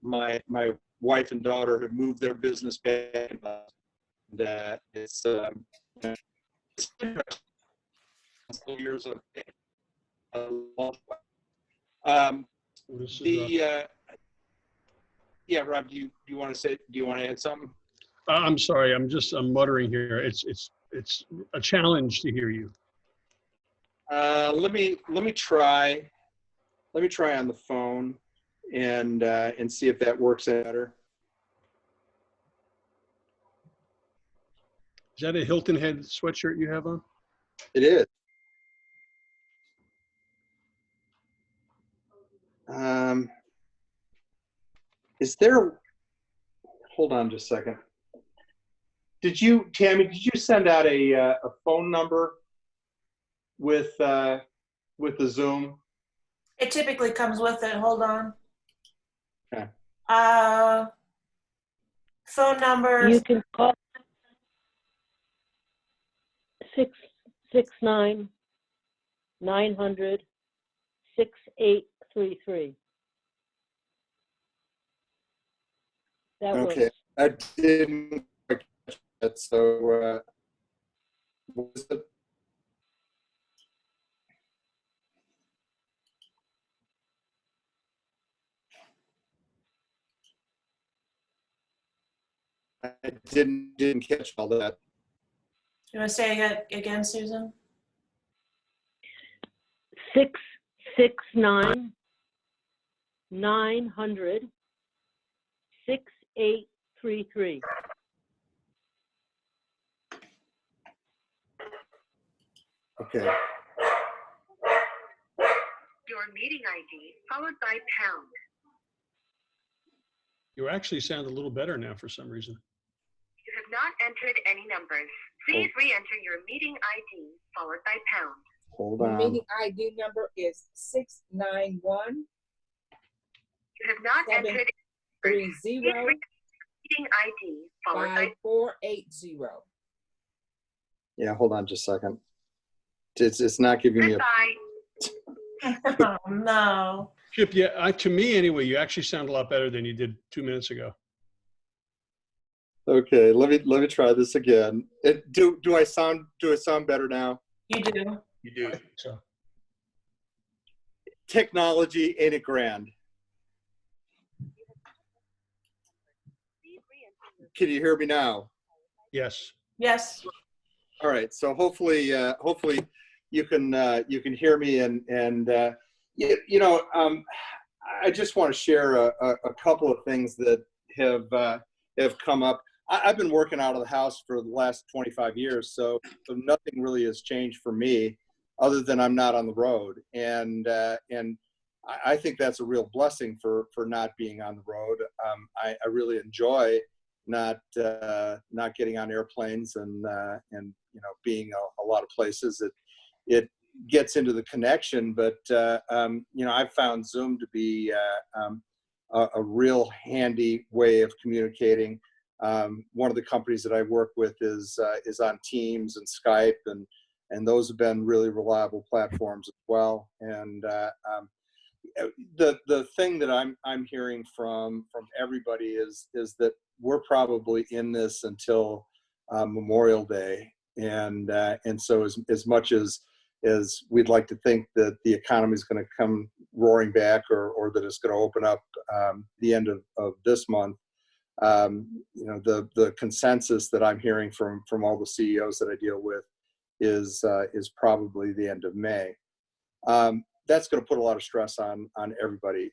my wife and daughter have moved their business back, and it's years of a long way. Yeah, Rob, do you want to add something? I'm sorry, I'm muttering here. It's a challenge to hear you. Let me try on the phone and see if that works better. Is that a Hilton Head sweatshirt you have on? It is. Is there, hold on just a second. Tammy, did you send out a phone number with the Zoom? It typically comes with it. Hold on. Okay. Phone number. You can call 669-900-6833. That Okay, works. I didn't quite catch that, so what was it? I didn't catch all that. You want to say it again, Susan? 669-900-6833. Okay. Your meeting ID followed by pound. You actually sound a little better now for some reason. You have not entered any numbers. Please re-enter your meeting ID followed by pound. Hold The on. meeting ID number is 691 You have not entered. 30 Please re-enter meeting ID followed by 5480. Yeah, hold on just a second. It's not giving me a. goodbye. Oh, no. Chip, yeah, to me anyway, you actually sound a lot better than you did 2 minutes ago. Okay, let me try this again. Do I sound better now? You do. You do. So Technology ain't it grand? Can you hear me now? yes. Yes. All right. So hopefully you can hear me and I just want to share a couple of things that have come up. I've been working out of the house for the last 25 years, so nothing really has changed for me, other than I'm not on the road, and I think that's a real blessing for not being on the road. I really enjoy not getting on airplanes and being a lot of places. It gets into the connection, but I've found Zoom to be a real handy way of communicating. One of the companies that I work with is on Teams and Skype, and those have been really reliable platforms as well. And the thing that I'm hearing from everybody is that we're probably in this until Memorial Day, and so as much as we'd like to think that the economy is going to come roaring back, or that it's going to open up the end of this month, the consensus that I'm hearing from all the CEOs that I deal with is probably the end of May. That's going to put a lot of stress on everybody.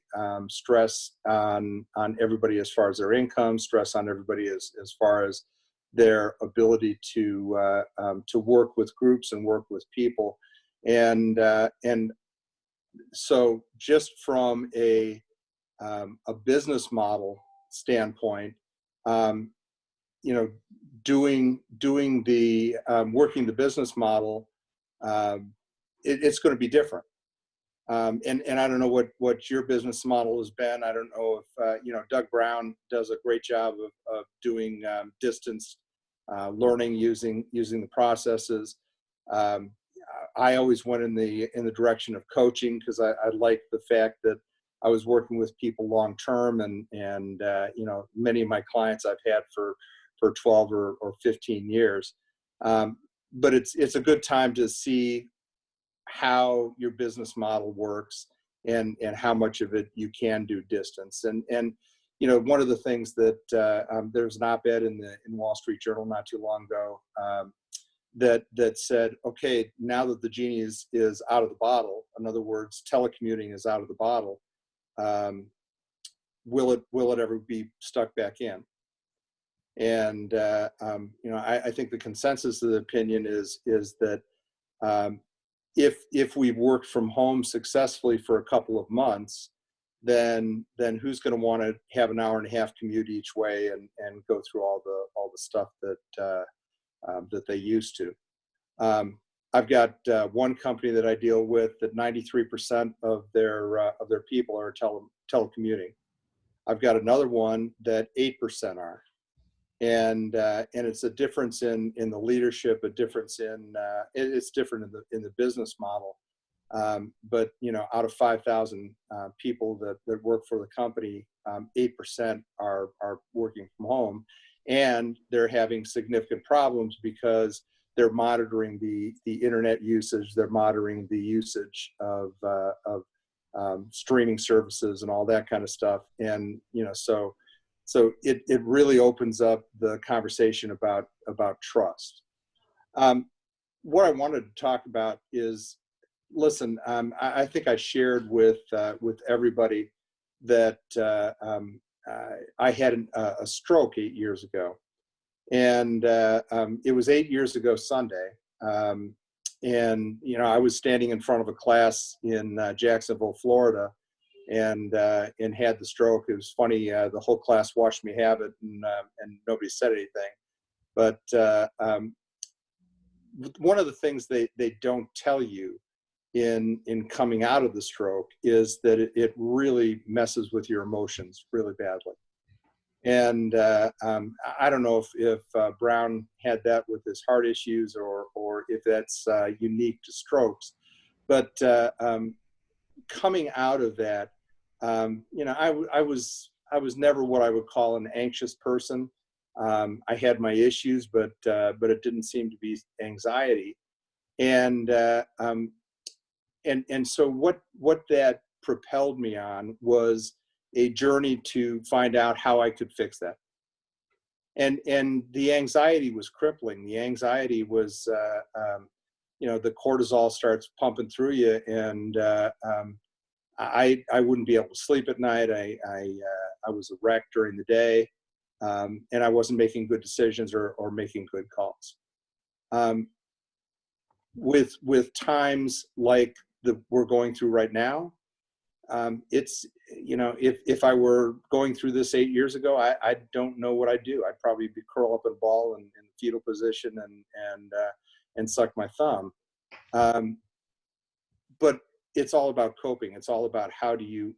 Stress on everybody as far as their income. Stress on everybody as far as their ability to work with groups and work with people. And so just from a business model standpoint, doing the working the business model, it's going to be different. And I don't know what your business model has been. I don't know if Doug Brown does a great job of doing distance learning using the processes. I always went in the direction of coaching, because I like the fact that I was working with people long term, and many of my clients I've had for 12 or 15 years. But it's a good time to see how your business model works and how much of it you can do distance. And one of the things that there was an op-ed in Wall Street Journal not too long ago that said, okay, now that the genie is out of the bottle, in other words, telecommuting is out of the bottle, will it ever be stuck back in? And I think the consensus of the opinion is that if we've worked from home successfully for a couple of months, then who's going to want to have an hour and a half commute each way and go through all the stuff that they used to? I've got one company that I deal with that 93% of their people are telecommuting. I've got another one that 8% are. And it's a difference in the leadership, a difference it's different in the business model. But out of 5,000 people that work for the company, 8% are working from home, and they're having significant problems because they're monitoring the internet usage, they're monitoring the usage of streaming services and all that kind of stuff, and so it really opens up the conversation about trust. What I wanted to talk about is, listen, I think I shared with everybody that I had a stroke 8 years ago, and it was 8 years ago Sunday, and I was standing in front of a class in Jacksonville, Florida, and had the stroke. It was funny. The whole class watched me have it, and nobody said anything. But one of the things they don't tell you in coming out of the stroke is that it really messes with your emotions really badly. And I don't know if Brown had that with his heart issues or if that's unique to strokes, but coming out of that, I was never what I would call an anxious person. I had my issues, but it didn't seem to be anxiety. And so what that propelled me on was a journey to find out how I could fix that. And the anxiety was crippling. The anxiety was, the cortisol starts pumping through you, and I wouldn't be able to sleep at night. I was a wreck during the day, and I wasn't making good decisions or making good calls. With times like we're going through right now, it's, if I were going through this 8 years ago, I don't know what I'd do. I'd probably be curl up in a ball in the fetal position and suck my thumb. But it's all about coping. It's all about how do you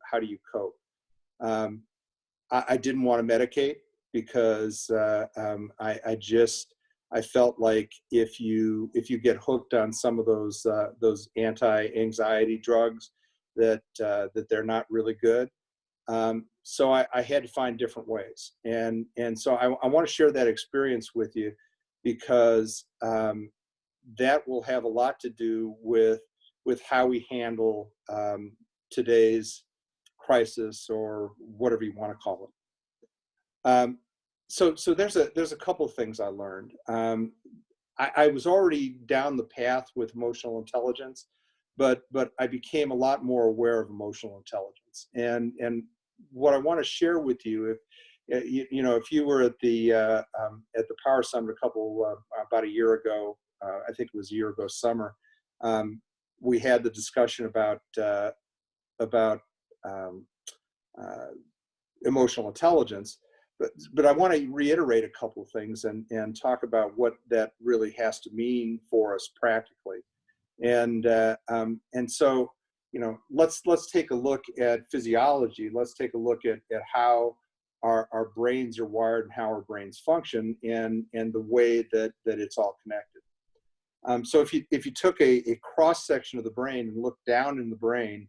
cope. I didn't want to medicate because I felt like if you get hooked on some of those anti-anxiety drugs, that they're not really good. So I had to find different ways, and so I want to share that experience with you because that will have a lot to do with how we handle today's crisis, or whatever you want to call it. So there's a couple of things I learned. I was already down the path with emotional intelligence, but I became a lot more aware of emotional intelligence. And what I want to share with you, if you were at the Power Summit about a year ago, I think it was a year ago summer, we had the discussion about emotional intelligence. But I want to reiterate a couple of things and talk about what that really has to mean for us practically. And so, let's take a look at physiology. Let's take a look at how our brains are wired and how our brains function, and the way that it's all connected. So if you took a cross section of the brain and looked down in the brain,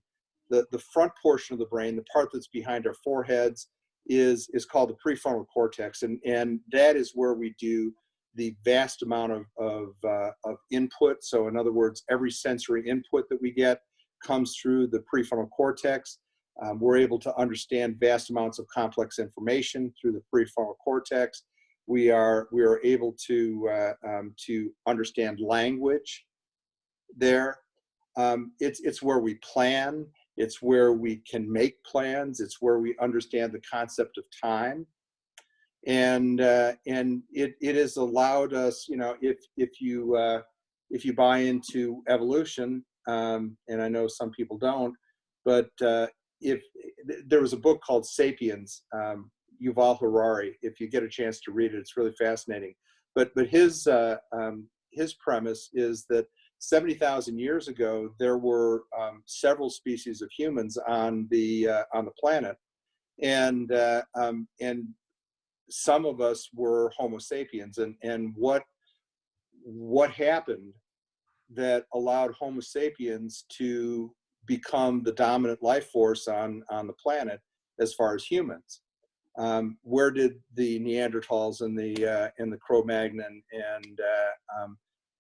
the front portion of the brain, the part that's behind our foreheads, is called the prefrontal cortex, and that is where we do the vast amount of input. So in other words, every sensory input that we get comes through the prefrontal cortex. We're able to understand vast amounts of complex information through the prefrontal cortex. We are able to understand language there. It's where we plan. It's where we can make plans. It's where we understand the concept of time. And it has allowed us, you know, if you buy into evolution, and I know some people don't, but if there was a book called *Sapiens*, Yuval Harari. If you get a chance to read it, it's really fascinating. But his premise is that 70,000 years ago there were several species of humans on the planet, and some of us were Homo sapiens, and what happened that allowed Homo sapiens to become the dominant life force on the planet as far as humans. Where did the Neanderthals and the Cro-Magnon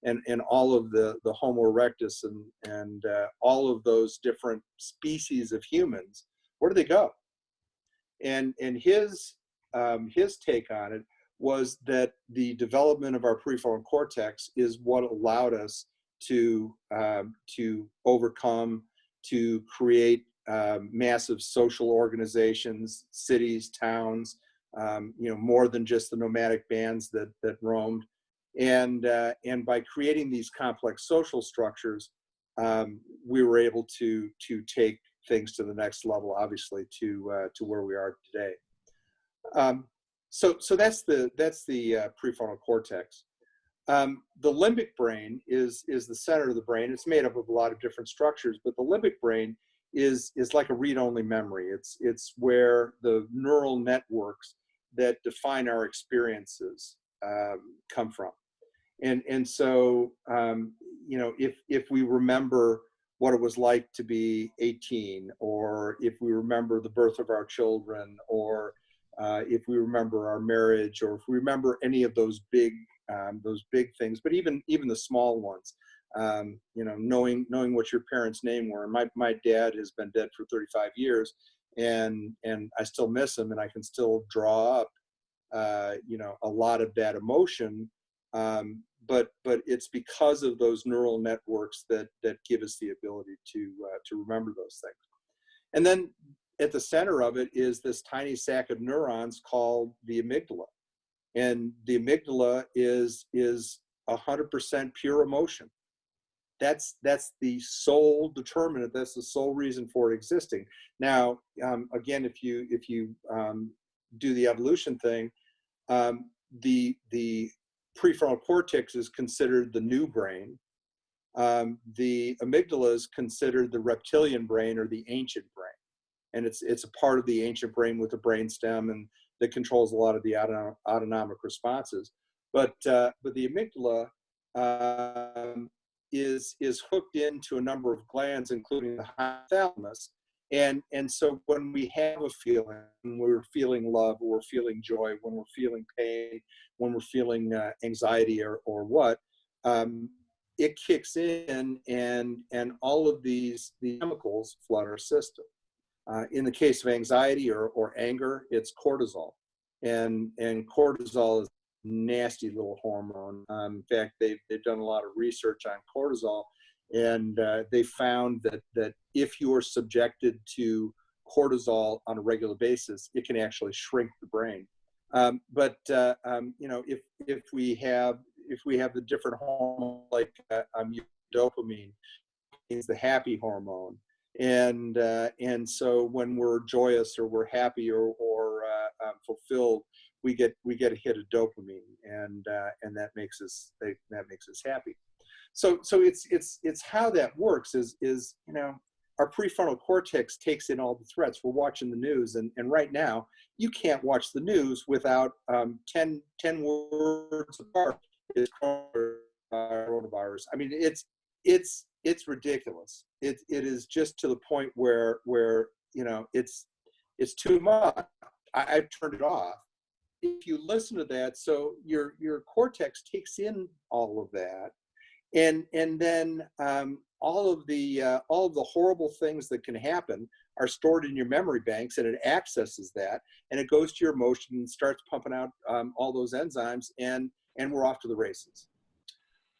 and all of the Homo erectus and all of those different species of humans, where did they go? And his take on it was that the development of our prefrontal cortex is what allowed us to overcome, to create massive social organizations, cities, towns, you know, more than just the nomadic bands that roamed, and by creating these complex social structures, we were able to take things to the next level, obviously, to where we are today. So that's the prefrontal cortex. The limbic brain is the center of the brain. It's made up of a lot of different structures, but the limbic brain is like a read-only memory. It's where the neural networks that define our experiences come from. And so you know, if we remember what it was like to be 18, or if we remember the birth of our children, or if we remember our marriage, or if we remember any of those big things, but even the small ones, you know, knowing what your parents' name were. My dad has been dead for 35 years, and I still miss him, and I can still draw up, you know, a lot of that emotion. But it's because of those neural networks that give us the ability to remember those things. And then at the center of it is this tiny sac of neurons called the amygdala. And the amygdala is 100% pure emotion. That's the sole determinant. That's the sole reason for it existing. Now, again, if you do the evolution thing, the prefrontal cortex is considered the new brain. The amygdala is considered the reptilian brain, or the ancient brain, and it's a part of the ancient brain with the brainstem and that controls a lot of the autonomic responses. But the amygdala is hooked into a number of glands, including the hypothalamus. And so when we have a feeling, when we're feeling love, or we're feeling joy, when we're feeling pain, when we're feeling anxiety or what, it kicks in, and all of these chemicals flood our system. In the case of anxiety or anger, it's cortisol, and cortisol is a nasty little hormone. In fact, they've done a lot of research on cortisol, and they found that if you are subjected to cortisol on a regular basis, it can actually shrink the brain. But you know, if we have the different hormones, like dopamine is the happy hormone, and so when we're joyous, or we're happy, or fulfilled, we get a hit of dopamine, and that makes us happy. So it's how that works is, you know, our prefrontal cortex takes in all the threats. We're watching the news, and right now you can't watch the news without 10 words apart is coronavirus. I mean, it's it's ridiculous. It is just to the point where it's too much. I've turned it off. If you listen to that, so your cortex takes in all of that, and then all of the horrible things that can happen are stored in your memory banks, and it accesses that, and it goes to your emotion and starts pumping out all those enzymes, and we're off to the races.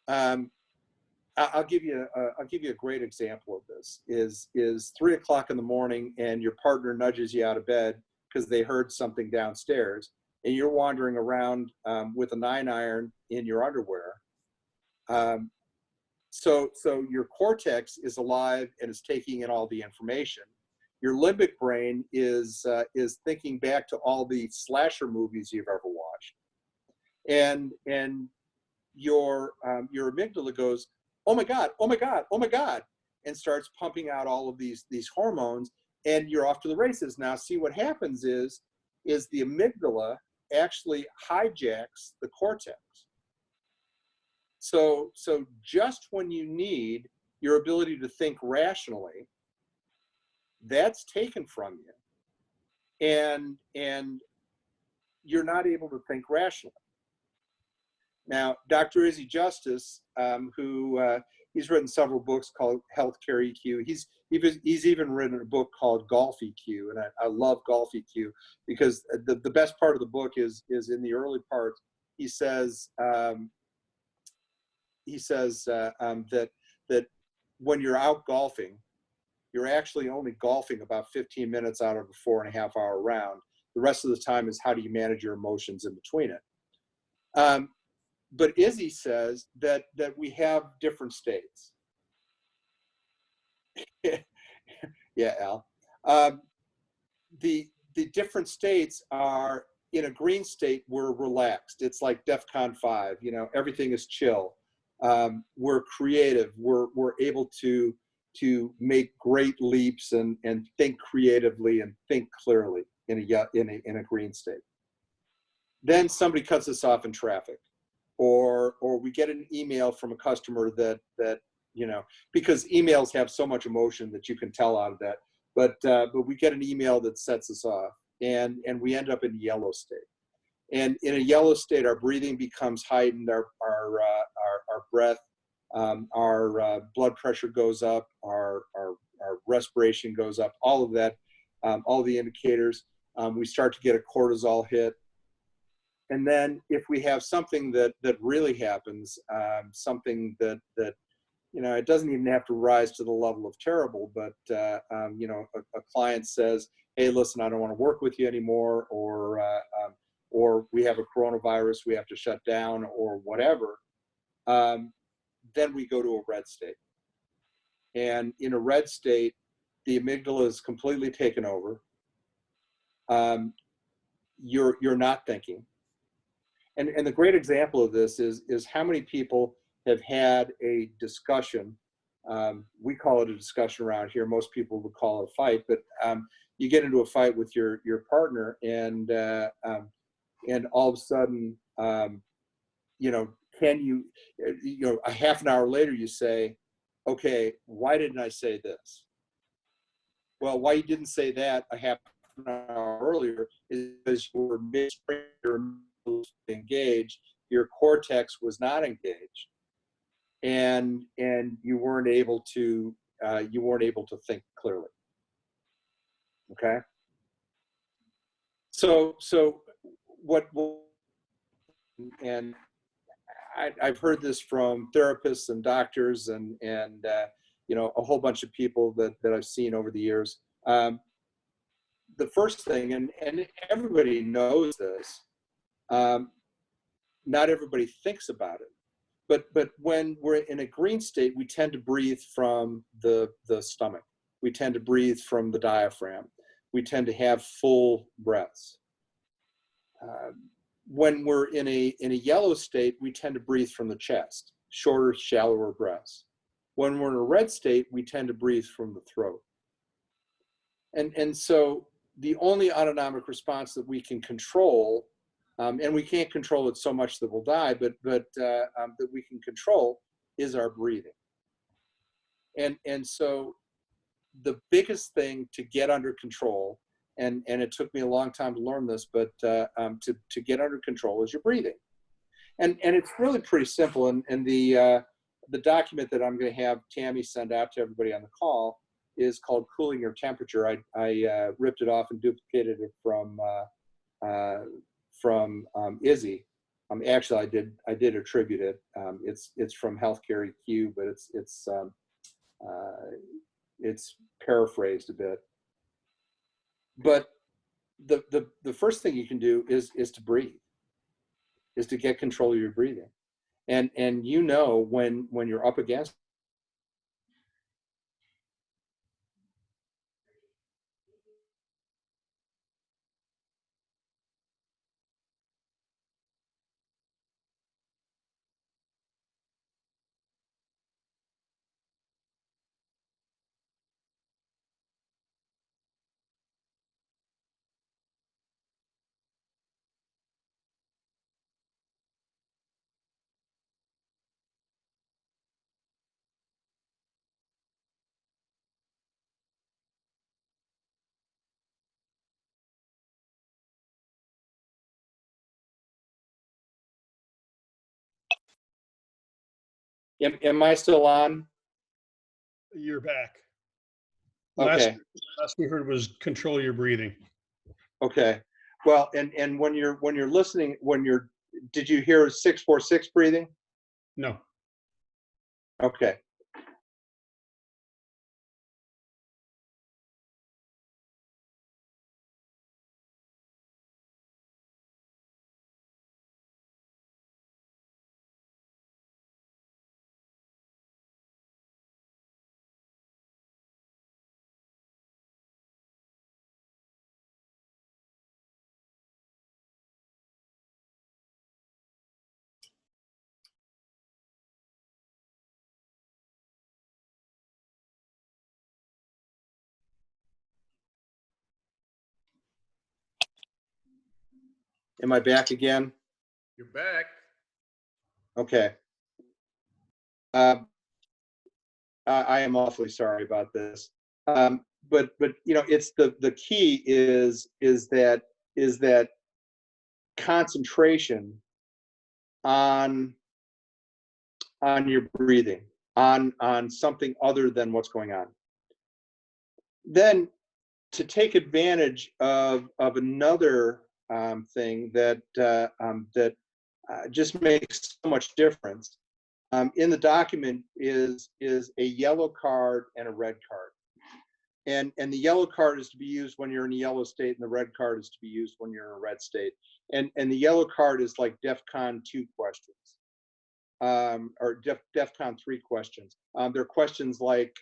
I'll give you a great example of this. Is 3 o'clock in the morning, and your partner nudges you out of bed because they heard something downstairs, and you're wandering around with a 9-iron in your underwear. So your cortex is alive and is taking in all the information. Your limbic brain is thinking back to all the slasher movies you've ever watched, and your amygdala goes, oh my God, oh my God, oh my God, and starts pumping out all of these hormones, and you're off to the races. Now, see, what happens is the amygdala actually hijacks the cortex. So just when you need your ability to think rationally, that's taken from you, and you're not able to think rationally. Now, Dr. Izzy Justice, who he's written several books called Healthcare EQ. He's even written a book called Golf EQ, and I love Golf EQ because the best part of the book is in the early part. He says that when you're out golfing, you're actually only golfing about 15 minutes out of a 4.5-hour round. The rest of the time is how do you manage your emotions in between it. But Izzy says that we have different states. Yeah, Al. The different states are, in a green state, we're relaxed. It's like DEFCON 5. Everything is chill. We're creative. We're able to make great leaps and think creatively and think clearly in a green state. Then somebody cuts us off in traffic. Or we get an email from a customer that because emails have so much emotion that you can tell out of that. But we get an email that sets us off, and we end up in a yellow state. And in a yellow state, our breathing becomes heightened, our breath, our blood pressure goes up, our respiration goes up, all of that, all the indicators. We start to get a cortisol hit. And then if we have something that really happens, something that it doesn't even have to rise to the level of terrible, but a client says, hey, listen, I don't want to work with you anymore, or we have a coronavirus, we have to shut down, or whatever, then we go to a red state. And in a red state, the amygdala is completely taken over. You're not thinking. And the great example of this is how many people have had a discussion. We call it a discussion around here. Most people would call it a fight, but you get into a fight with your partner, and all of a sudden, can you, a half an hour later, you say, okay, why didn't I say this? Well, why you didn't say that a half an hour earlier is because you were engaged, your cortex was not engaged, and you weren't able to think clearly. Okay. So what and I've heard this from therapists and doctors and a whole bunch of people that I've seen over the years. The first thing, and everybody knows this, not everybody thinks about it, but when we're in a green state, we tend to breathe from the stomach. We tend to breathe from the diaphragm. We tend to have full breaths. When we're in a yellow state, we tend to breathe from the chest, shorter, shallower breaths. When we're in a red state, we tend to breathe from the throat. And so the only autonomic response that we can control, and we can't control it so much that we'll die, but that we can control, is our breathing. And so the biggest thing to get under control, and it took me a long time to learn this, but to get under control is your breathing. And it's really pretty simple. And the document that I'm going to have Tammy send out to everybody on the call is called Cooling Your Temperature. I ripped it off and duplicated it from Izzy. Actually, I did attribute it. It's from Healthcare EQ, but it's paraphrased a bit. But the first thing you can do is to breathe, is to get control of your breathing. And when you're up against am I still on? You're back. Okay. Last we heard was control your breathing. Okay. Well, and when you're listening, did you hear 6-4-6 breathing? No. Okay. Am I back again? You're back. Okay. I am awfully sorry about this. But it's the key is that concentration on your breathing, on something other than what's going on. Then to take advantage of another thing that just makes so much difference. In the document is a yellow card and a red card. And the yellow card is to be used when you're in a yellow state, and the red card is to be used when you're in a red state. And the yellow card is like DEFCON 2 questions, or DEFCON 3 questions. They're questions like,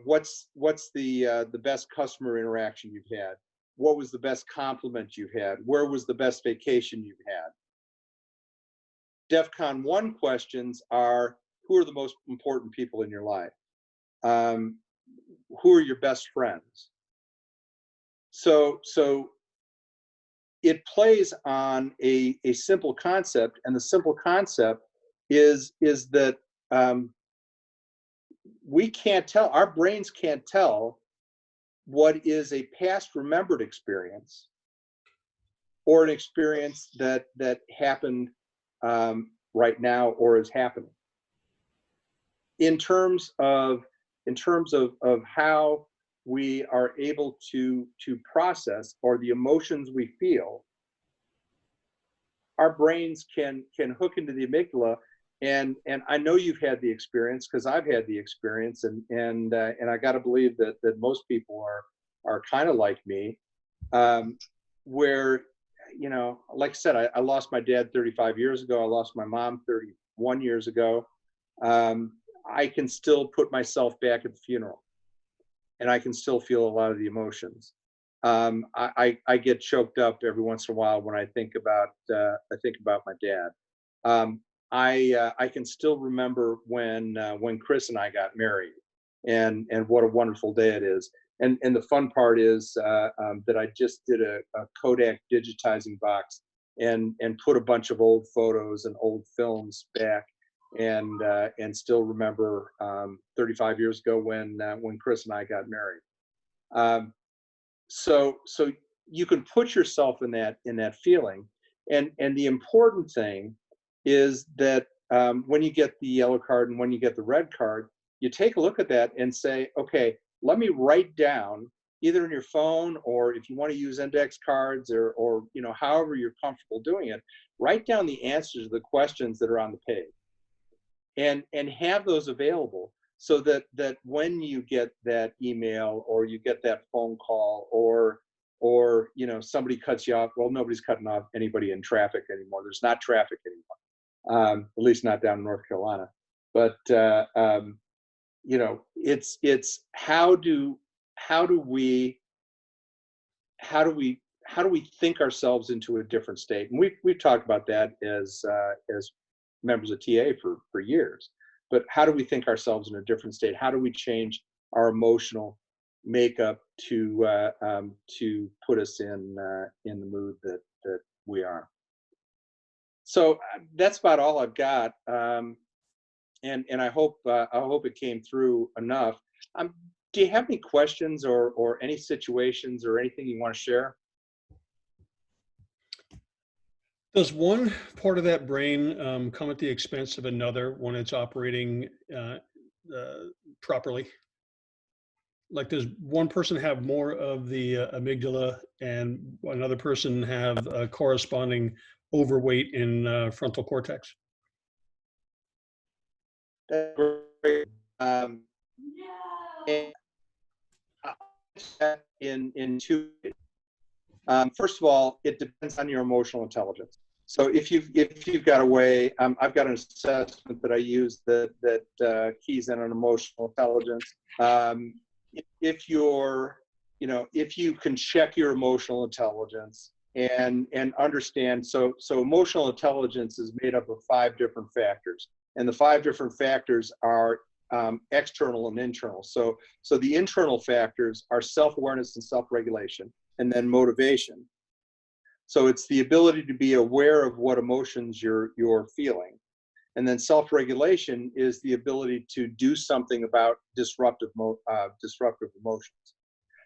what's the best customer interaction you've had? What was the best compliment you've had? Where was the best vacation you've had? DEFCON 1 questions are, who are the most important people in your life? Who are your best friends? So it plays on a simple concept, and the simple concept is that we can't tell, our brains can't tell what is a past remembered experience or an experience that happened right now or is happening. In terms of how we are able to process, or the emotions we feel, our brains can hook into the amygdala. And I know you've had the experience, because I've had the experience, and I got to believe that most people are kind of like me, where, like I said, I lost my dad 35 years ago. I lost my mom 31 years ago. I can still put myself back at the funeral, and I can still feel a lot of the emotions. I get choked up every once in a while when I think about my dad. I can still remember when Chris and I got married, and what a wonderful day it is. And the fun part is that I just did a Kodak digitizing box and put a bunch of old photos and old films back. and still remember 35 years ago when Chris and I got married. So you can put yourself in that feeling, and the important thing is that when you get the yellow card and when you get the red card, you take a look at that and say, okay, let me write down, either in your phone or if you want to use index cards or however you're comfortable doing it, write down the answers to the questions that are on the page, and have those available, so that when you get that email or you get that phone call or somebody cuts you off. Well, nobody's cutting off anybody in traffic anymore. There's not traffic anymore, at least not down in North Carolina. But it's how do we think ourselves into a different state? And we've talked about that as members of TA for years. But how do we think ourselves in a different state? How do we change our emotional makeup to put us in the mood that we are? So that's about all I've got, and I hope it came through enough. Do you have any questions or any situations or anything you want to share? Does one part of that brain come at the expense of another when it's operating properly? Like, does one person have more of the amygdala and another person have a corresponding overweight in frontal cortex? That's great. And in two ways. First of all, it depends on your emotional intelligence. So if you've got a way, I've got an assessment that I use that keys in on emotional intelligence. If you can check your emotional intelligence and understand, so emotional intelligence is made up of 5 different factors, and the 5 different factors are external and internal. So the internal factors are self-awareness and self-regulation, and then motivation. So it's the ability to be aware of what emotions you're feeling. And then self-regulation is the ability to do something about disruptive emotions.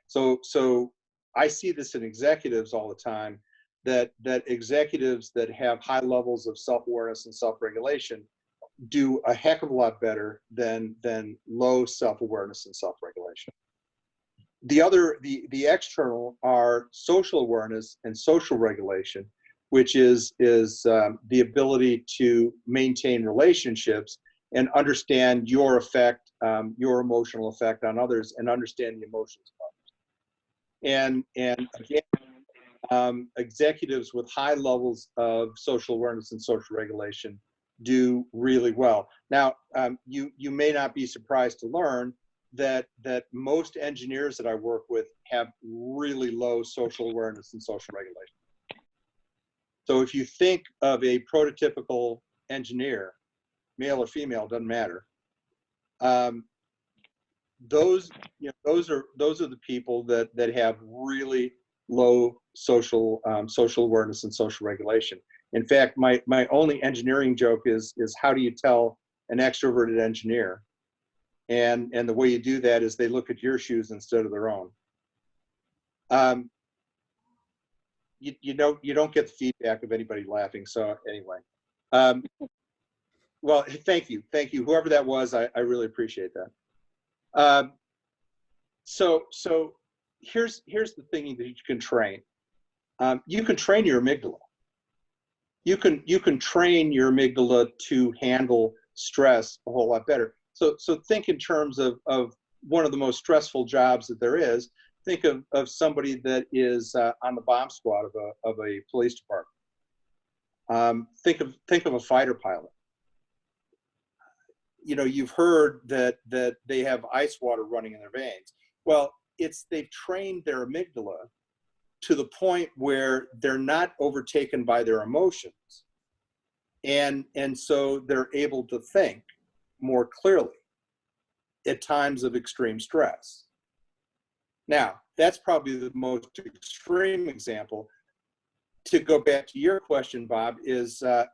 So I see this in executives all the time, that executives that have high levels of self-awareness and self-regulation do a heck of a lot better than low self-awareness and self-regulation. The external are social awareness and social regulation, which is the ability to maintain relationships and understand your effect, your emotional effect on others, and understand the emotions of others. And again, executives with high levels of social awareness and social regulation do really well. Now, you may not be surprised to learn that most engineers that I work with have really low social awareness and social regulation. So if you think of a prototypical engineer, male or female, doesn't matter. Those are the people that have really low social awareness and social regulation. In fact, my only engineering joke is how do you tell an extroverted engineer? And the way you do that is they look at your shoes instead of their own. You don't get the feedback of anybody laughing. So anyway, well, thank you, whoever that was. I really appreciate that. So here's the thing that you can train. You can train your amygdala. You can train your amygdala to handle stress a whole lot better. So think in terms of one of the most stressful jobs that there is. Think of somebody that is on the bomb squad of a police department. Think of a fighter pilot. You've heard that they have ice water running in their veins. Well, they've trained their amygdala to the point where they're not overtaken by their emotions, and so they're able to think more clearly at times of extreme stress. Now, that's probably the most extreme example. To go back to your question, Bob, is that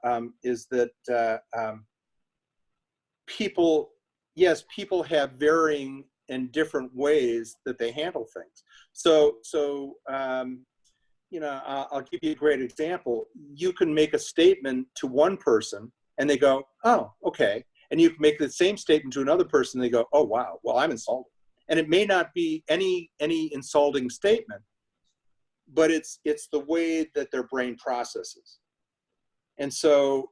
people, yes, people have varying and different ways that they handle things. So I'll give you a great example. You can make a statement to one person and they go, oh, okay. And you can make the same statement to another person and they go, oh, wow, well, I'm insulted. And it may not be any insulting statement, but it's the way that their brain processes. And so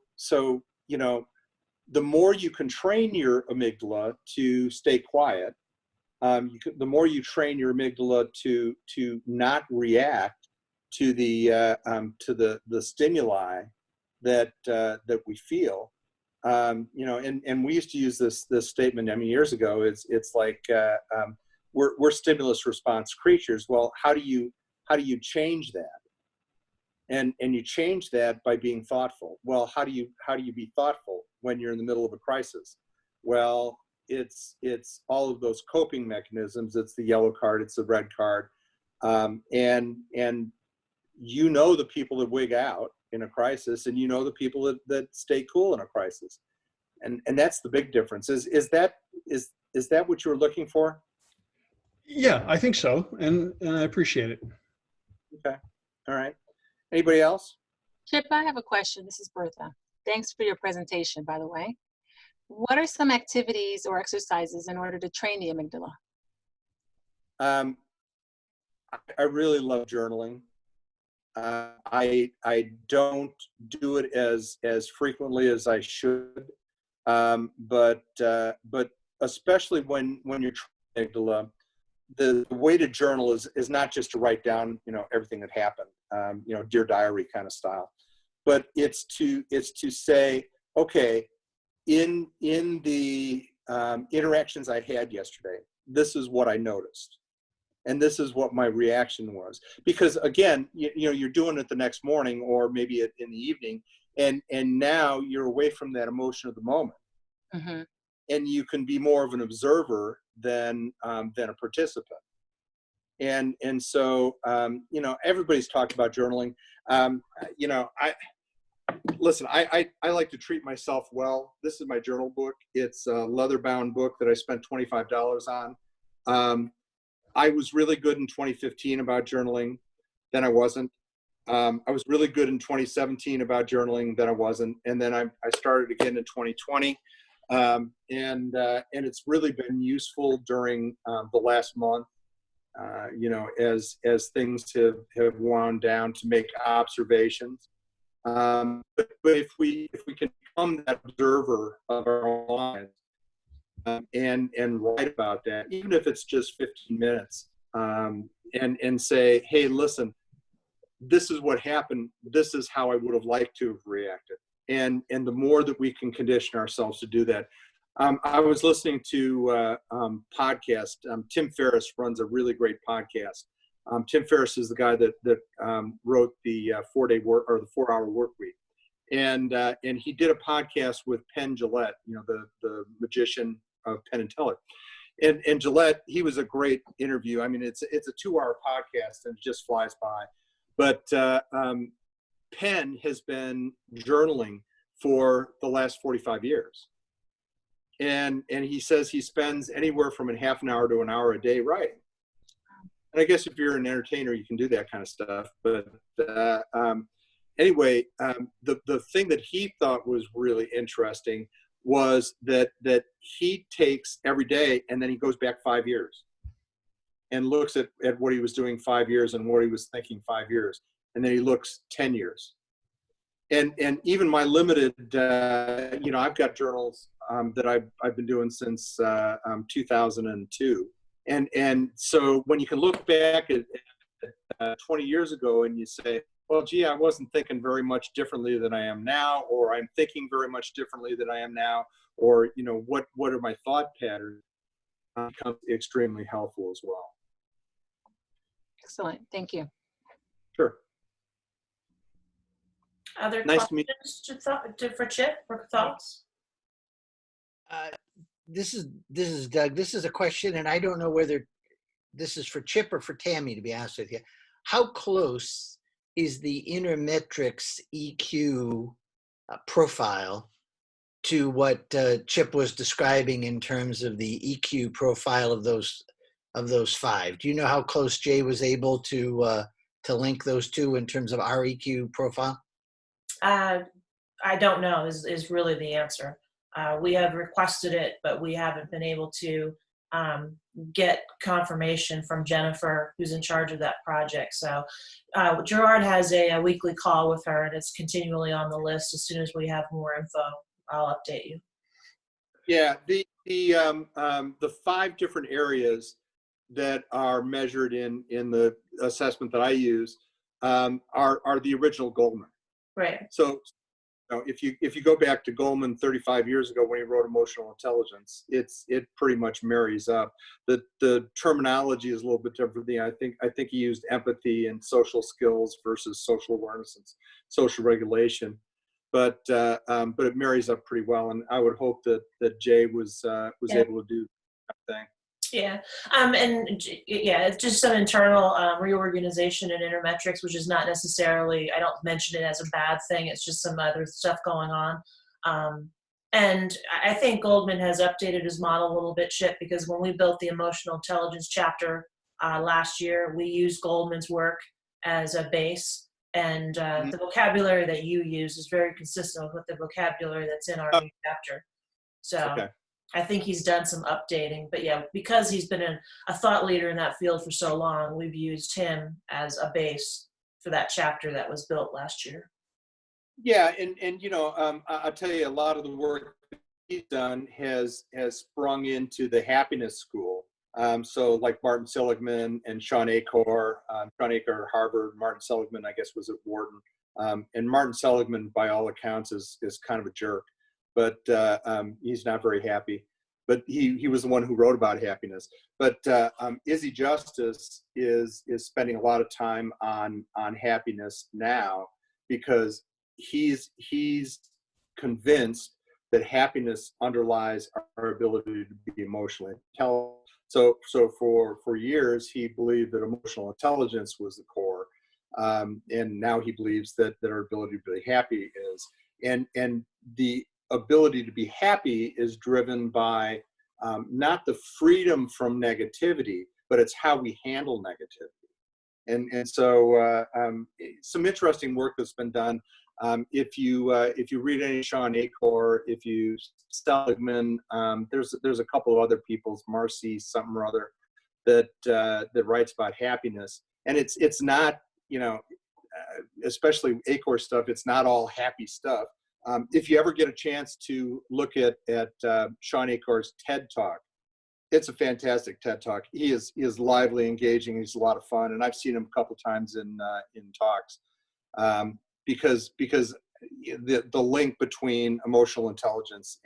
the more you can train your amygdala to stay quiet, the more you train your amygdala to not react to the stimuli that we feel. And we used to use this statement, years ago. It's like we're stimulus response creatures. Well, how do you change that? And you change that by being thoughtful. Well, how do you be thoughtful when you're in the middle of a crisis? Well, it's all of those coping mechanisms. It's the yellow card, it's the red card, and the people that wig out in a crisis, and the people that stay cool in a crisis, and that's the big difference. Is that what you were looking for? Yeah, I think so, and I appreciate it. Okay, all right. Anybody else? Chip, I have a question. This is Bertha. Thanks for your presentation, by the way. What are some activities or exercises in order to train the amygdala? I really love journaling. I don't do it as frequently as I should, but especially when you're training amygdala, the way to journal is not just to write down everything that happened, Dear Diary kind of style, but it's to say, okay, in the interactions I had yesterday, this is what I noticed, and this is what my reaction was. Because again, you're doing it the next morning or maybe in the evening, and now you're away from that emotion of the moment, Mm-hmm. and you can be more of an observer than a participant. And so everybody's talked about journaling. Listen, I like to treat myself well. This is my journal book. It's a leather-bound book that I spent $25 on. I was really good in 2015 about journaling, then I wasn't. I was really good in 2017 about journaling, then I wasn't. And then I started again in 2020. And it's really been useful during the last month, as things have wound down to make observations. But if we can become that observer of our own lives, and write about that, even if it's just 15 minutes, and say, hey, listen, this is what happened. This is how I would have liked to have reacted. And the more that we can condition ourselves to do that. I was listening to a podcast. Tim Ferriss runs a really great podcast. Tim Ferriss is the guy that wrote the 4-day work, or the 4-hour work week. And he did a podcast with Penn Jillette, the magician of Penn and Teller. And Gillette, he was a great interview. It's a 2-hour podcast and it just flies by. But Penn has been journaling for the last 45 years. And he says he spends anywhere from a half an hour to an hour a day writing. And I guess if you're an entertainer, you can do that kind of stuff. But anyway, the thing that he thought was really interesting was that he takes every day and then he goes back 5 years and looks at what he was doing 5 years and what he was thinking 5 years. And then he looks 10 years. And even my limited, I've got journals that I've been doing since 2002. And so when you can look back at 20 years ago and you say, well, gee, I wasn't thinking very much differently than I am now, or I'm thinking very much differently than I am now, or, what are my thought patterns, becomes extremely helpful as well. Excellent. Thank you. Sure. Other Nice to meet questions for Chip or thoughts? This is Doug. This is a question, and I don't know whether this is for Chip or for Tammy, to be honest with you. How close is the Intermetrics EQ profile to what Chip was describing in terms of the EQ profile of those five. Do you know how close Jay was able to link those two in terms of our EQ profile? I don't know is really the answer. We have requested it, but we haven't been able to get confirmation from Jennifer, who's in charge of that project. So Gerard has a weekly call with her, and it's continually on the list. As soon as we have more info, I'll update you. Yeah, the 5 different areas that are measured in the assessment that I use are the original Goldman. Right. So if you go back to Goldman 35 years ago when he wrote Emotional Intelligence, it pretty much marries up. The terminology is a little bit different. I think he used empathy and social skills versus social awareness and social regulation, but it marries up pretty well. And I would hope that Jay was able to do that thing. Yeah, it's just some internal reorganization and intermetrics, which is not necessarily, I don't mention it as a bad thing, it's just some other stuff going on. And I think Goldman has updated his model a little bit, Chip, because when we built the emotional intelligence chapter last year, we used Goldman's work as a base. And the vocabulary that you use is very consistent with the vocabulary that's in our new chapter. So. Okay. I think he's done some updating, but yeah, because he's been a thought leader in that field for so long, we've used him as a base for that chapter that was built last year. Yeah, and I'll tell you, a lot of the work he's done has sprung into the happiness school. So like Martin Seligman and Sean Achor, at Harvard, Martin Seligman, I guess, was at Wharton. And Martin Seligman, by all accounts, is kind of a jerk. But he's not very happy. But he was the one who wrote about happiness. But Izzy Justice is spending a lot of time on happiness now because he's convinced that happiness underlies our ability to be emotionally intelligent. So for years he believed that emotional intelligence was the core, and now he believes that our ability to be happy is. And the ability to be happy is driven by not the freedom from negativity, but it's how we handle negativity. And so some interesting work that's been done. If you read any Sean Achor, if you Seligman, there's a couple of other people's, Marcy something or other, that writes about happiness, and it's not, especially Achor stuff, it's not all happy stuff. If you ever get a chance to look at Sean Achor's TED Talk, it's a fantastic TED Talk. He is lively, engaging. He's a lot of fun, and I've seen him a couple times in talks, because the link between emotional intelligence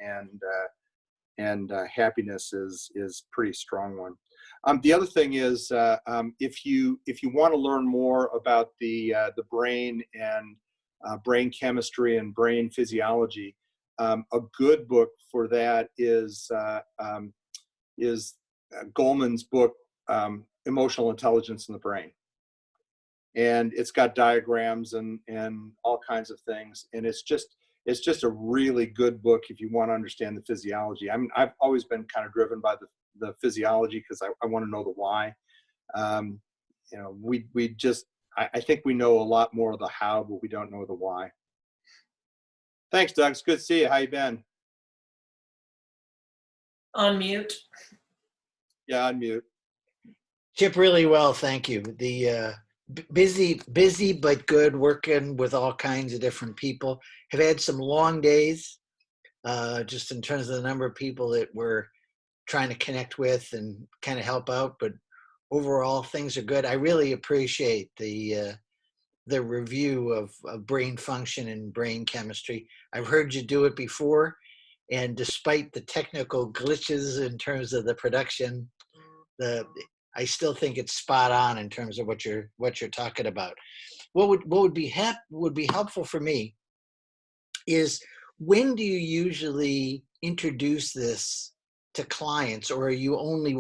and happiness is pretty strong one. The other thing is, if you want to learn more about the brain and brain chemistry and brain physiology, a good book for that is Goldman's book, Emotional Intelligence in the Brain. And it's got diagrams and all kinds of things. And it's just a really good book if you want to understand the physiology. I mean, I've always been kind of driven by the physiology because I want to know the why. I think we know a lot more of the how, but we don't know the why. Thanks, Doug. It's good to see you. How you been? On mute. Yeah, on mute. Chip, really well, thank you. The busy but good, working with all kinds of different people. Have had some long days, just in terms of the number of people that we're trying to connect with and kind of help out, but overall things are good. I really appreciate the review of brain function and brain chemistry. I've heard you do it before, and despite the technical glitches in terms of the production, I still think it's spot on in terms of what you're talking about. What would be helpful for me is, when do you usually introduce this to clients, or are you only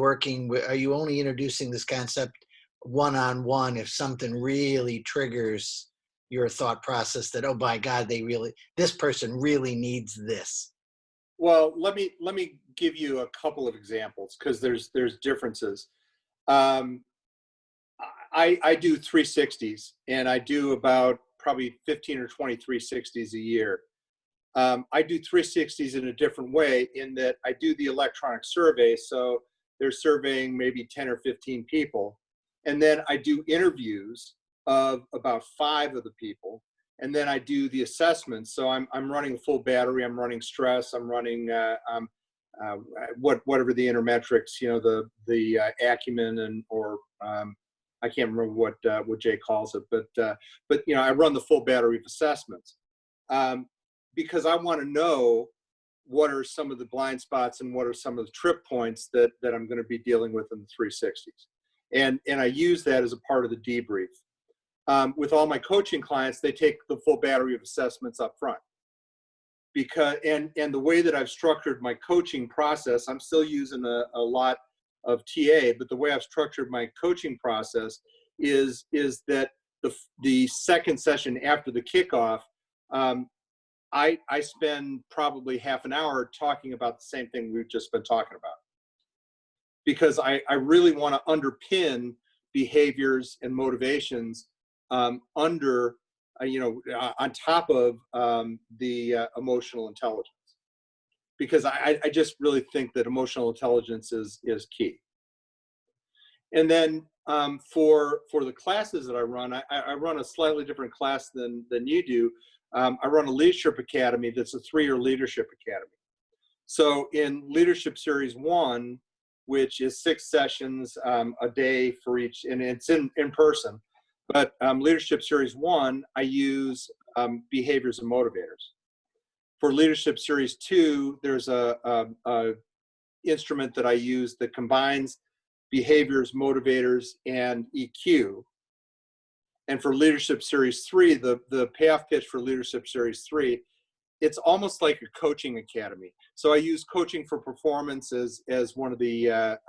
introducing this concept one-on-one if something really triggers your thought process that, oh my God, this person really needs this? Well, let me give you a couple of examples because there's differences. Um, I do 360s, and I do about probably 15 or 20 360s a year. I do 360s in a different way in that I do the electronic survey. So they're surveying maybe 10 or 15 people. And then I do interviews of about 5 of the people. And then I do the assessments. So I'm running a full battery. I'm running stress. I'm running whatever the intermetrics, the acumen or I can't remember what Jay calls it, but I run the full battery of assessments. Because I want to know what are some of the blind spots and what are some of the trip points that I'm going to be dealing with in the 360s. And I use that as a part of the debrief. With all my coaching clients, they take the full battery of assessments up front. Because and the way that I've structured my coaching process, I'm still using a lot of TA, but the way I've structured my coaching process is that the second session after the kickoff, I spend probably half an hour talking about the same thing we've just been talking about, because I really want to underpin behaviors and motivations on top of the emotional intelligence, because I just really think that emotional intelligence is key. And then for the classes that I run, I run a slightly different class than you do. I run a leadership academy that's a 3-year leadership academy. So in Leadership Series 1, which is 6 sessions a day for each, and it's in person, but Leadership Series 1, I use behaviors and motivators. For Leadership Series 2, there's a instrument that I use that combines behaviors, motivators, and EQ. And for Leadership Series 3, the payoff pitch for Leadership Series 3, it's almost like a coaching academy. So I use coaching for performance as one of the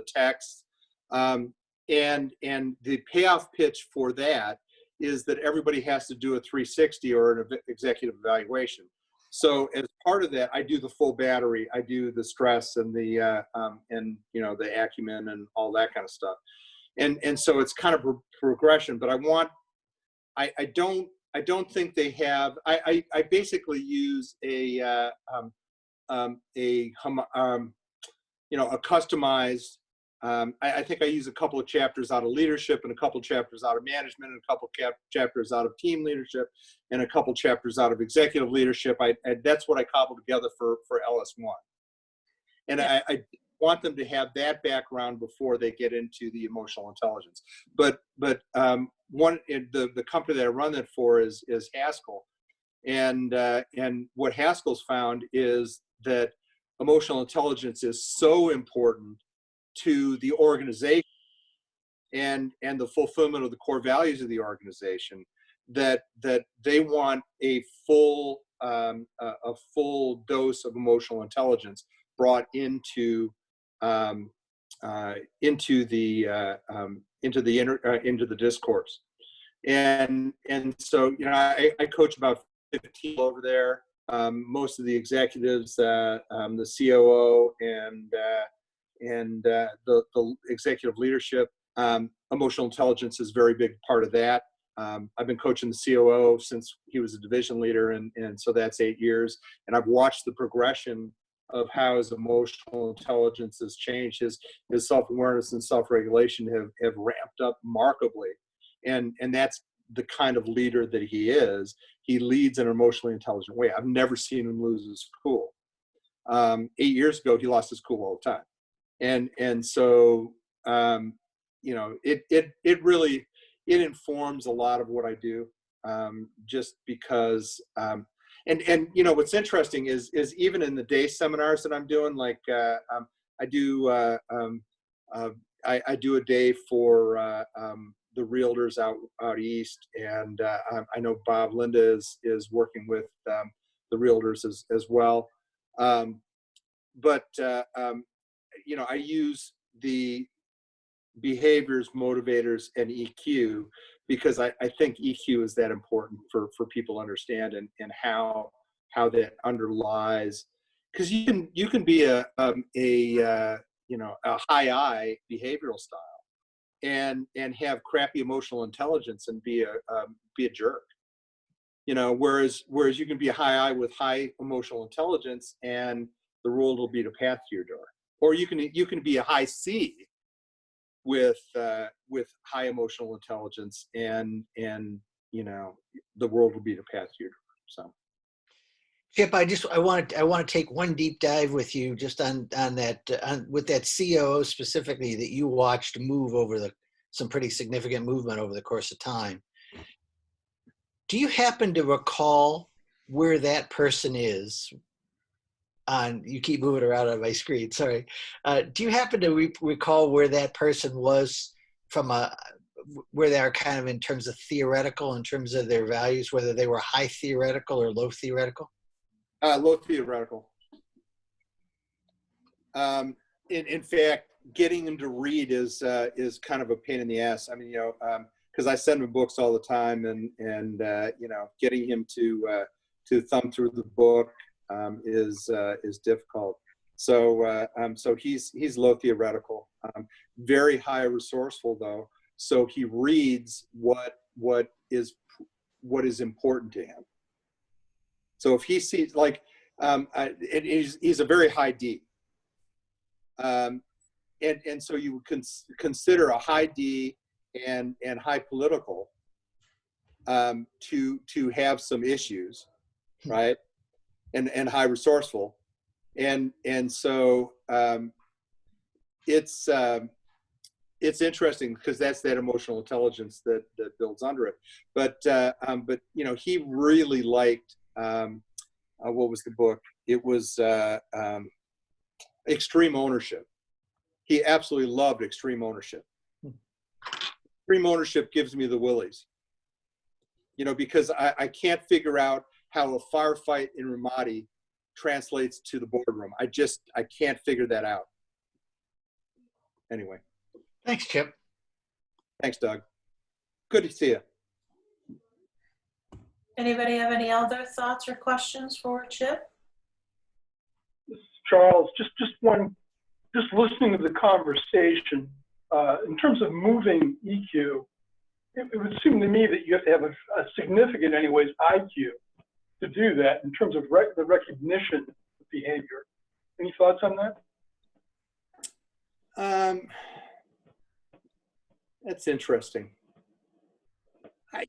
texts, and the payoff pitch for that is that everybody has to do a 360 or an executive evaluation. So as part of that, I do the full battery. I do the stress and the acumen and all that kind of stuff. And so it's kind of progression, but I don't think they have. I basically use a customized. I think I use a couple of chapters out of leadership and a couple of chapters out of management and a couple of chapters out of team leadership and a couple of chapters out of executive leadership. That's what I cobbled together for LS1. And yeah. I want them to have that background before they get into the emotional intelligence. But the company that I run that for is Haskell, and what Haskell's found is that emotional intelligence is so important to the organization and the fulfillment of the core values of the organization that they want a full dose of emotional intelligence brought into the discourse. And so I coach about 15 over there. Most of the executives, the COO and the executive leadership, emotional intelligence is a very big part of that. I've been coaching the COO since he was a division leader, and so that's 8 years. And I've watched the progression of how his emotional intelligence has changed. His self-awareness and self-regulation have ramped up markedly. And that's the kind of leader that he is. He leads in an emotionally intelligent way. I've never seen him lose his cool. 8 years ago, he lost his cool all the time. And so, it really informs a lot of what I do, just because, and what's interesting is even in the day seminars that I'm doing, like I do a day for the realtors out east, and I know Bob Linda is working with the realtors as well, but I use the behaviors, motivators, and EQ because I think EQ is that important for people to understand and how that underlies. because you can be a you know, a high I behavioral style and have crappy emotional intelligence and be a jerk. You know, whereas you can be a high I with high emotional intelligence and the world will be the path to your door. Or you can be a high C with high emotional intelligence and you know, the world will be the path to your door. So Chip, I want to take one deep dive with you just on that with that COO specifically that you watched move over some pretty significant movement over the course of time. Do you happen to recall where that person is on? You keep moving around on my screen. Sorry. Do you happen to recall where that person was from where they are kind of in terms of theoretical, in terms of their values, whether they were high theoretical or low theoretical? Low theoretical. In fact, getting him to read is kind of a pain in the ass. I mean, you know, because I send him books all the time, and you know, getting him to thumb through the book is difficult. So so he's low theoretical, very high resourceful though. So he reads what is important to him. So if he sees like, he's a very high D, and so you would consider a high D and high political to have some issues, right? And high resourceful, and so it's interesting because that's that emotional intelligence that builds under it. But you know, he really liked what was the book? It was Extreme Ownership. He absolutely loved Extreme Ownership. Extreme Ownership gives me the willies, you know, because I can't figure out how a firefight in Ramadi translates to the boardroom. I can't figure that out. Anyway. Thanks, Chip. Thanks, Doug. Good to see you. Anybody have any other thoughts or questions for Chip? This is Charles. Just listening to the conversation, in terms of moving EQ, it would seem to me that you have to have a significant, anyways, IQ to do that in terms of the recognition of behavior. Any thoughts on that? That's interesting.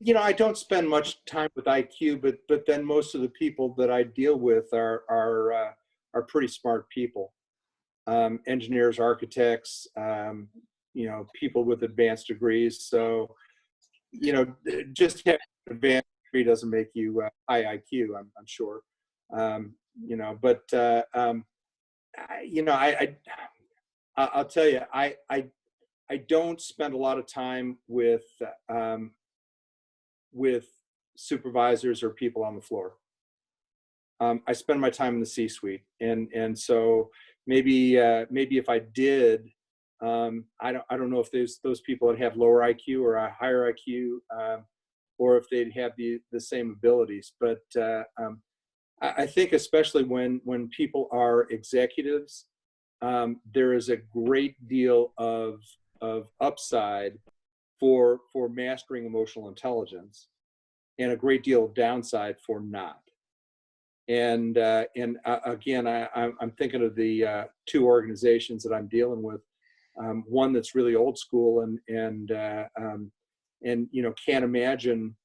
You know, I don't spend much time with IQ, but then most of the people that I deal with are pretty smart people, engineers, architects, you know, people with advanced degrees. So, you know, just having an advanced degree doesn't make you high IQ. I'm sure, you know. But you know, I'll tell you, I don't spend a lot of time with supervisors or people on the floor. I spend my time in the C-suite, and so maybe if I did, I don't know if those people would have lower IQ or a higher IQ, or if they'd have the same abilities. But I think especially when people are executives, there is a great deal of upside for mastering emotional intelligence, and a great deal of downside for not. And again, I'm thinking of the two organizations that I'm dealing with. One that's really old school and you know, can't imagine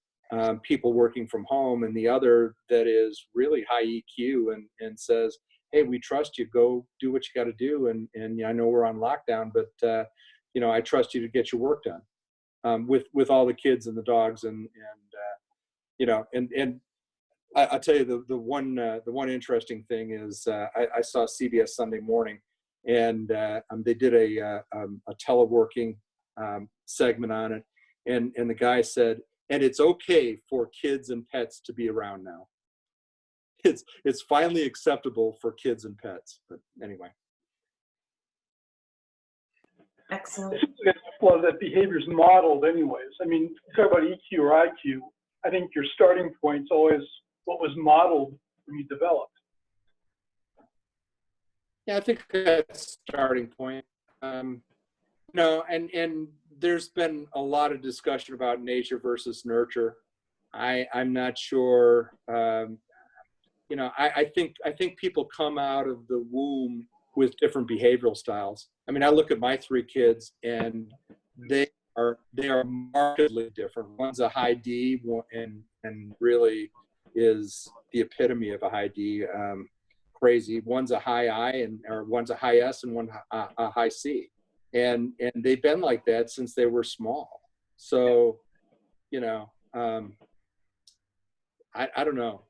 people working from home, and the other that is really high EQ and says, hey, we trust you, go do what you got to do, and I know we're on lockdown, but you know, I trust you to get your work done, with all the kids and the dogs and you know, and I'll tell you the one interesting thing is I saw CBS Sunday Morning, and they did a teleworking segment on it, and the guy said, and it's okay for kids and pets to be around now. It's finally acceptable for kids and pets. But anyway. Excellent. A lot of that behavior is modeled anyways. I mean, you talk about EQ or IQ, I think your starting point's always what was modeled when you developed. Yeah, I think that's a starting point. And there's been a lot of discussion about nature versus nurture. I'm not sure. I think people come out of the womb with different behavioral styles. I mean, I look at my 3 kids, and they are markedly different. One's a high D, and really is the epitome of a high D. Crazy. One's a high I, or one's a high S, and one a high C. And they've been like that since they were small. So, I don't know.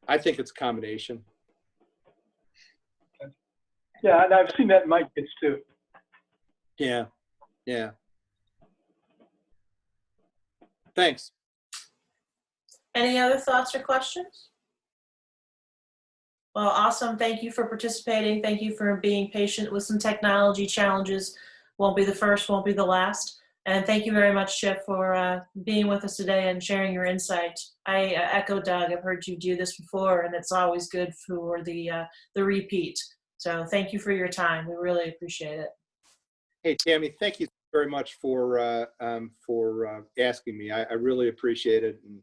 I think it's a combination. Yeah, and I've seen that in my kids too. Yeah. Thanks. Any other thoughts or questions? Well, awesome. Thank you for participating. Thank you for being patient with some technology challenges. Won't be the first, won't be the last. And thank you very much, Chip, for being with us today and sharing your insight. I echo Doug. I've heard you do this before, and it's always good for the repeat. So thank you for your time. We really appreciate it. Hey, Tammy, thank you very much for asking me. I really appreciate it. And,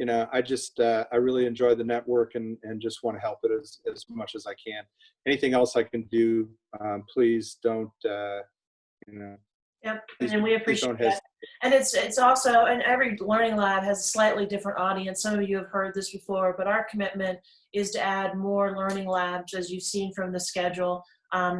I really enjoy the network and just want to help it as much as I can. Anything else I can do, please don't, Yep, please, and we please appreciate don't that. hesitate. And it's also, and every learning lab has a slightly different audience. Some of you have heard this before, but our commitment is to add more learning labs, as you've seen from the schedule,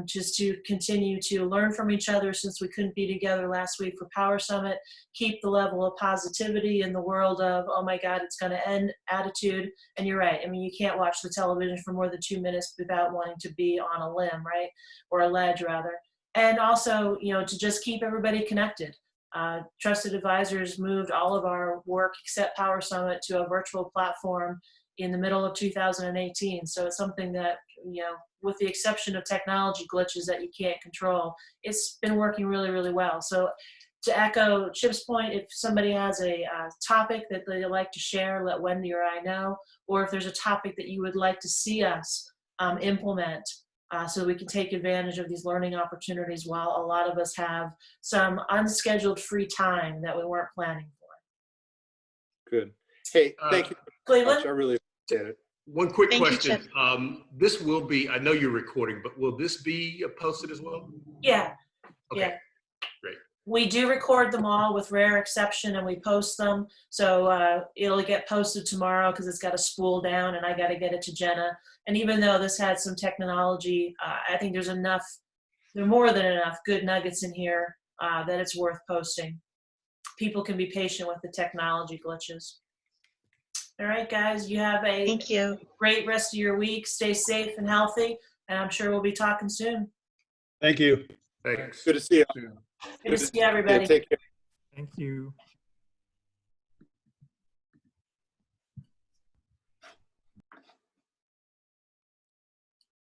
just to continue to learn from each other, since we couldn't be together last week for Power Summit, keep the level of positivity in the world of, oh my God, it's going to end attitude. And you're right. I mean, you can't watch the television for more than 2 minutes without wanting to be on a limb, right? Or a ledge, rather. And also, to just keep everybody connected. Trusted Advisors moved all of our work except Power Summit to a virtual platform in the middle of 2018. So it's something that, with the exception of technology glitches that you can't control, it's been working really, really well. So to echo Chip's point, if somebody has a topic that they'd like to share, let Wendy or I know, or if there's a topic that you would like to see us implement, so we can take advantage of these learning opportunities while a lot of us have some unscheduled free time that we weren't planning for. Good. Hey, thank you very much. Cleveland? I really appreciate it. One quick Thank you, question. Chip. This will be, I know you're recording, but will this be posted as well? Yeah. Okay. Yeah. Great. We do record them all with rare exception, and we post them. So it'll get posted tomorrow because it's got to spool down, and I got to get it to Jenna. And even though this had some technology, I think there are more than enough good nuggets in here that it's worth posting. People can be patient with the technology glitches. All right, guys, you have a Thank you. great rest of your week. Stay safe and healthy, and I'm sure we'll be talking soon. Thank you. Thanks. Good to see you. Good to see everybody. Take care. Thank you.